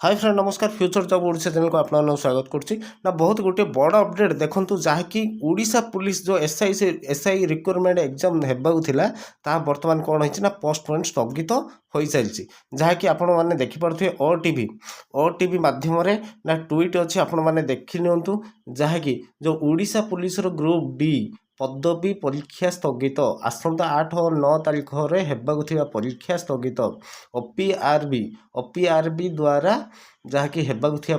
Hi friend नमस्कार future job Odisha channel को आपको स्वागत करुच्ची ना बहुत गोटे बड़ अपडेट देखूँ जहाँकि ओडिशा पुलिस जो एसआई रिक्रुटमेंट एग्जाम होगा ता बर्तमान कौन होना पोस्टपोन स्थगित हो सारी जहाँकि आपण मैंने देखिपे ओटीवी मध्यम ना ट्वीट अच्छी आपण मैंने देखी नियंतु जहाँकि जो ओडिशा पुलिस ग्रुप डी पदवी परीक्षा स्थगित आसंता 8 और 9 तारीख में परीक्षा स्थगित ओपीआरबी द्वारा जहाँकि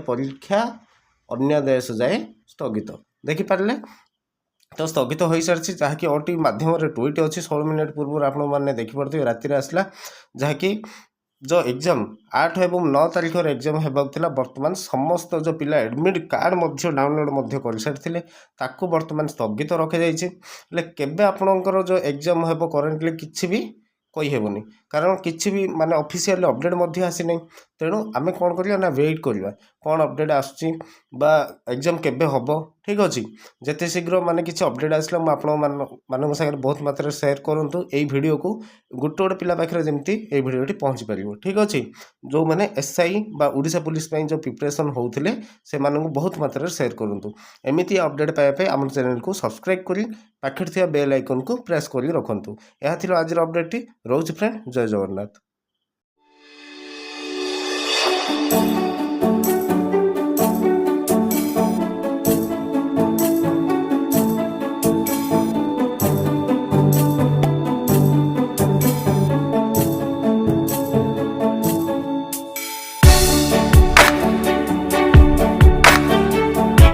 परीक्षा अन्य देश जाए स्थगित देखिपारे तो स्थगित हो सारी जहाँकि ओटी मध्यम ट्वीट अच्छी 16 मिनट पूर्व आप देखिपे राति आसला जहाँकि जो एग्जाम 8 और 9 तारीख एग्जाम होगा बर्तमान समस्त जो पिला एडमिट कार्ड डाउनलोड कर सारी ताकू बर्तमान स्थगित रखी जाइए केबे आपणकर जो एग्जाम हो करेन्टली किसी भी कहीहेबनी कारण किसी भी माने ऑफिशियल अपडेट आसी ना तेणु आम कौन करना वेट करवा कौन अपडेट आसूँ एग्जाम केबे हम ठीक अच्छे जिते शीघ्र माने किसी अपडेट आसला मुझे सागर बहुत मात्रा शेयर करूँ यही वीडियो को गोटे गोटे पिला पाखे जमी ये भिडियोटी पहुँची पार ठीक अच्छे जो मैंने एसआई ओडिशा पुलिस जो प्रिपरेशन होते से बहुत मात्रा शेयर करूँ एमती अपडेट पाइबा आम चैनल को सब्सक्राइब कर पाखे बेल आइकन को प्रेस कर रखुँ यह आज अपडेट रोज फ्रेंड जय जगन्नाथ।